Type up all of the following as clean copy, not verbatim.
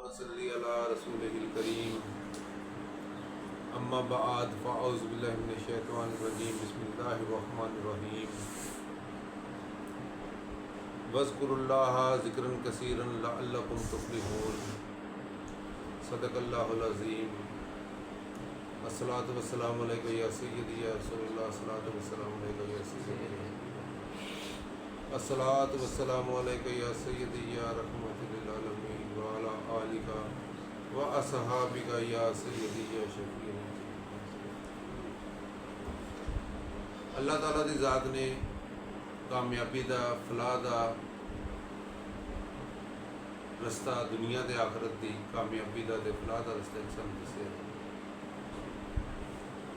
صلی علی رسولہ الکریم اما بعد فاعوذ باللہ من الشیطان الرجیم بسم اللہ الرحمن الرحیم واذکروا اللہ ذکرا کثیرا لعلکم تفلحون صدق اللہ العظیم الصلاۃ والسلام علیکہ یا سیدی یا رسول اللہ الصلاۃ والسلام علیکہ یا سیدی الصلاۃ والسلام علیکہ یا سیدی یا رحمۃ للعالمین وعلی آلک و اصحابک یا سیدی یا شفیع۔ اللہ تعالیٰ دی ذات نے کامیابی دا فلاح دا رستہ دنیا دے آخرت دی کامیابی دا تے فلاح دا رستہ انسان دسے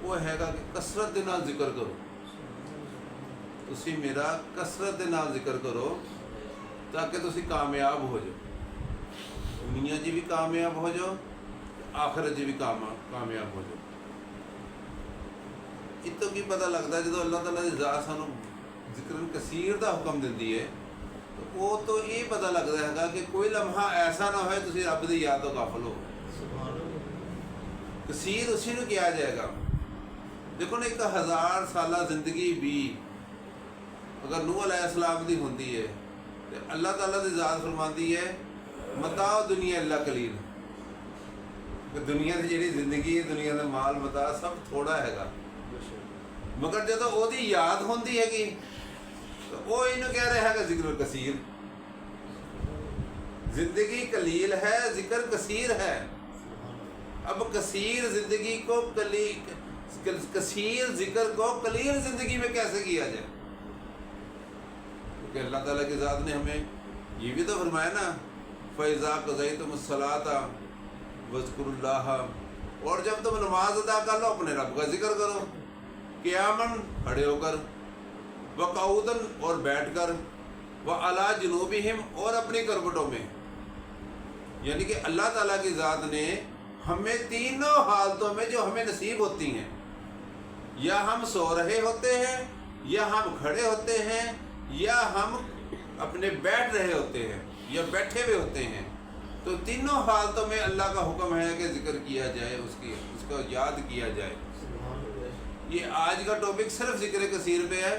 وہ ہے گا کہ کثرت دے نال ذکر کرو، تسی میرا کثرت دے نال ذکر کرو تاکہ تسی کامیاب ہو جاؤ، دنیا جی بھی کامیاب ہو جاؤ آخرت جی بھی کامیاب ہو جاؤ۔ اتوں کی پتہ لگتا ہے جدو اللہ تعالیٰ کی ذات سانو ذکر کثیر دا حکم دیندی ہے تو وہ تو یہ پتہ لگتا ہے کہ کوئی لمحہ ایسا نہ ہوئے تسی رب دی یاد تو غافل ہو۔ کثیر اسی نو کیا جائے گا۔ دیکھو نا 1000 سالہ زندگی بھی اگر نوح علیہ السلام دی ہوندی ہے تو اللہ تعالیٰ دی ذات فرماندی ہے متاع دنیا اللہ قلیل، کہ دنیا کی جڑی زندگی ہے دنیا کا مال متاع سب تھوڑا ہے گا، مگر جدو وہ دی یاد ہوندی ہے گی تو وہ انہوں کہہ رہے ہے کہ ذکر کثیر، زندگی قلیل ہے ذکر کثیر ہے۔ اب کثیر زندگی کو کثیر ذکر کو قلیل زندگی میں کیسے کیا جائے؟ کیونکہ اللہ تعالیٰ کی ذات نے ہمیں یہ بھی تو فرمایا نا فَإِذَا قَضَيْتُمُ الصَّلَاةَ وَاذْكُرُوا اللَّهَ، اور جب تم نماز ادا کر لو اپنے رب کا ذکر کرو، قیاماً کھڑے ہو کر، وقعوداً اور بیٹھ کر، وعلیٰ جنوبہم اور اپنی کربٹوں میں۔ یعنی کہ اللہ تعالیٰ کی ذات نے ہمیں تینوں حالتوں میں جو ہمیں نصیب ہوتی ہیں، یا ہم سو رہے ہوتے ہیں یا ہم کھڑے ہوتے ہیں یا ہم اپنے بیٹھ رہے ہوتے ہیں یا بیٹھے ہوئے ہوتے ہیں، تو تینوں حالتوں میں اللہ کا حکم ہے کہ ذکر کیا جائے، اس کو یاد کیا جائے۔ یہ آج کا ٹاپک صرف ذکر کثیر پہ ہے،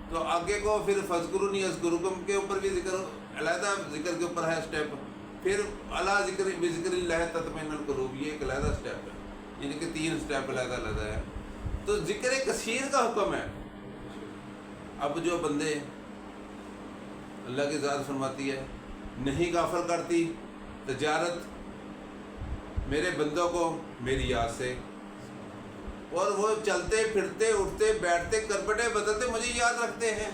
تو آگے کو پھر فذکرونی اذکرکم کے اوپر بھی ذکر علیحدہ ذکر کے اوپر ہے اسٹیپ، پھر اعلیٰ ذکر بذکر اللہ تطمئن القلوب، یہ ایک علیحدہ اسٹیپ ہے، یعنی کہ 3 اسٹیپ علیحدہ علیحدہ ہے۔ تو ذکر کثیر کا حکم ہے۔ اب جو بندے اللہ کی ذات فرماتی ہے نہیں غافل کرتی تجارت میرے بندوں کو میری یاد سے، اور وہ چلتے پھرتے اٹھتے بیٹھتے کرپٹے بدلتے مجھے یاد رکھتے ہیں۔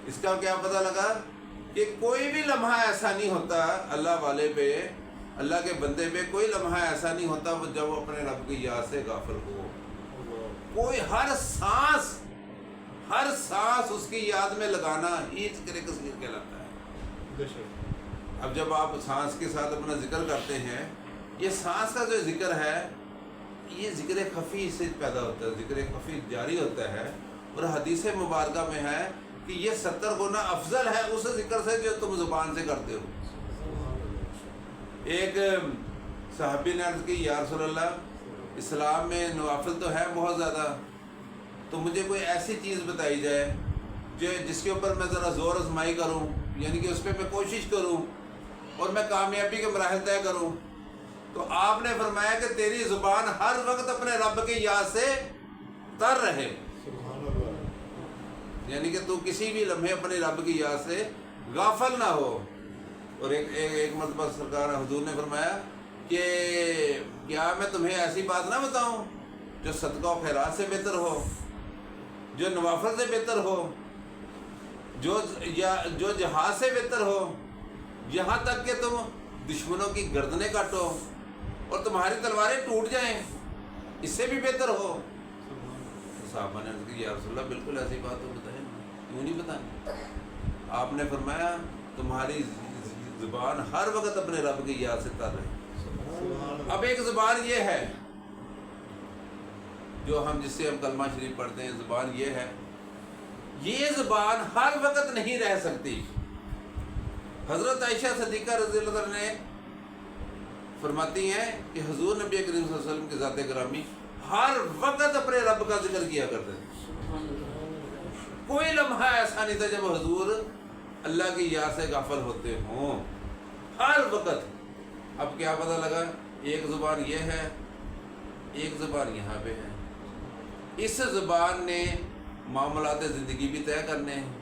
اس کا کیا پتہ لگا کہ کوئی بھی لمحہ ایسا نہیں ہوتا اللہ والے پہ، اللہ کے بندے پہ کوئی لمحہ ایسا نہیں ہوتا وہ جب وہ اپنے رب کی یاد سے غافل ہو۔ کوئی ہر سانس اس کی یاد میں لگانا ہی ذکر کثیر کہلاتا ہے۔ اب جب آپ سانس کے ساتھ اپنا ذکر کرتے ہیں، یہ سانس کا جو ذکر ہے یہ ذکر خفی سے پیدا ہوتا ہے، ذکر خفی جاری ہوتا ہے، اور حدیث مبارکہ میں ہے کہ یہ 70 گنا افضل ہے اس ذکر سے جو تم زبان سے کرتے ہو۔ ایک صحابی نے عرض کی یا رسول اللہ اسلام میں نوافل تو ہے بہت زیادہ، تو مجھے کوئی ایسی چیز بتائی جائے جس کے اوپر میں ذرا زور آزمائی کروں، یعنی کہ اس پہ میں کوشش کروں اور میں کامیابی کے مراحل طے کروں۔ تو آپ نے فرمایا کہ تیری زبان ہر وقت اپنے رب کی یاد سے تر رہے، یعنی کہ تو کسی بھی لمحے اپنے رب کی یاد سے غافل نہ ہو۔ اور ایک مرتبہ سرکار حضور نے فرمایا کہ کیا میں تمہیں ایسی بات نہ بتاؤں جو صدقہ و خیرات سے بہتر ہو، جو نوافل سے بہتر ہو، جو جہاد سے بہتر ہو، یہاں تک کہ تم دشمنوں کی گردنیں کاٹو اور تمہاری تلواریں ٹوٹ جائیں، اس سے بھی بہتر ہو۔ صحابہ نے عرض کی یا رسول اللہ بالکل ایسی بات تو بتائیں، کیوں نہیں بتائیں؟ آپ نے فرمایا تمہاری زبان ہر وقت اپنے رب کی یاد سے تر رہے۔ اب ایک زبان یہ ہے جو جس سے ہم کلمہ شریف پڑھتے ہیں، زبان یہ ہے، یہ زبان ہر وقت نہیں رہ سکتی، حضرت عائشہ صدیقہ رضی اللہ عنہ نے فرماتی ہیں کہ حضور نبی کریم صلی اللہ علیہ وسلم کی ذات گرامی ہر وقت اپنے رب کا ذکر کیا کرتے تھے. کوئی لمحہ ایسا نہیں تھا جب حضور اللہ کی یاد سے غافل ہوتے ہوں، ہر وقت. اب کیا پتہ لگا، ایک زبان یہ ہے، ایک زبان یہاں پہ ہے. اس زبان نے معاملات زندگی بھی طے کرنے ہیں،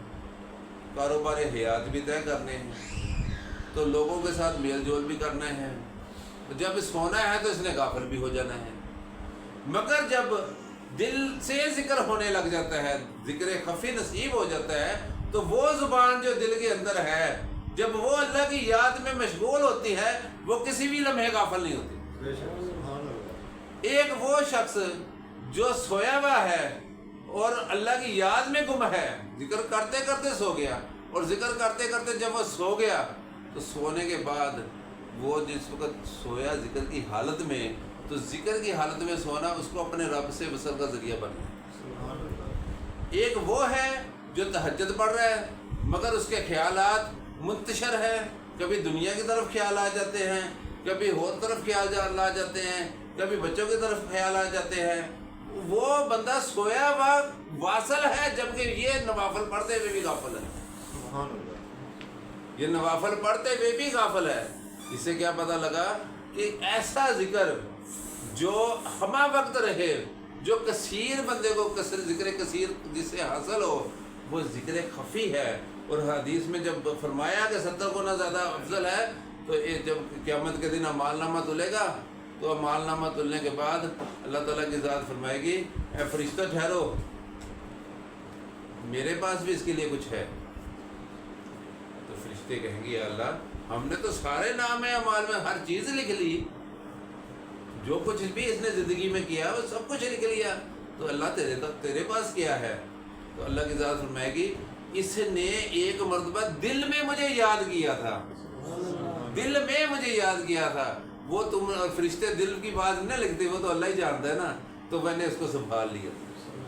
کاروبار حیات بھی طے کرنے ہیں، تو لوگوں کے ساتھ میل جول بھی کرنا ہے. جب سونا ہے تو اس نے غافل بھی ہو جانا ہے. مگر جب دل سے ذکر ہونے لگ جاتا ہے، ذکر خفی نصیب ہو جاتا ہے، تو وہ زبان جو دل کے اندر ہے جب وہ اللہ کی یاد میں مشغول ہوتی ہے وہ کسی بھی لمحے غافل نہیں ہوتی. ایک وہ شخص جو سویا ہوا ہے اور اللہ کی یاد میں گم ہے، ذکر کرتے کرتے سو گیا، اور ذکر کرتے کرتے جب وہ سو گیا تو سونے کے بعد وہ جس وقت سویا ذکر کی حالت میں، تو ذکر کی حالت میں سونا اس کو اپنے رب سے وصل کا ذریعہ بن گیا. ایک وہ ہے جو تہجد پڑھ رہا ہے مگر اس کے خیالات منتشر ہیں، کبھی دنیا کی طرف خیال آ جاتے ہیں، کبھی اور طرف خیال آ جاتے ہیں، کبھی بچوں کی طرف خیال آ جاتے ہیں. وہ بندہ سویا ہوا واصل ہے، جبکہ یہ نوافل پڑھتے ہوئے بھی غافل ہے. یہ نوافل پڑھتے ہوئے بھی غافل ہے. اس سے کیا پتہ لگا کہ ایسا ذکر جو ہمہ وقت رہے، جو کثیر بندے کو ذکر کثیر جس سے حاصل ہو، وہ ذکر خفی ہے. اور حدیث میں جب فرمایا کہ 70 گنا زیادہ افضل ہے، تو جب قیامت کے دن اعمال نامہ تلے گا تو اعمال نامہ تلنے کے بعد اللہ تعالیٰ کی ذات فرمائے گی اے فرشتہ ٹھہرو، میرے پاس بھی اس کے لیے کچھ ہے. تو فرشتے کہیں گے اللہ ہم نے تو سارے نام اعمال میں ہر چیز لکھ لی، جو کچھ بھی اس نے زندگی میں کیا وہ سب کچھ لکھ لیا، تو اللہ تیرے پاس کیا ہے؟ تو اللہ کی ذات فرمائے گی اس نے ایک مرتبہ دل میں مجھے یاد کیا تھا، دل میں مجھے یاد کیا تھا. وہ تم فرشتے دل کی بات نہ لکھتے، وہ تو اللہ ہی جانتا ہے نا، تو میں نے اس کو سنبھال لیا.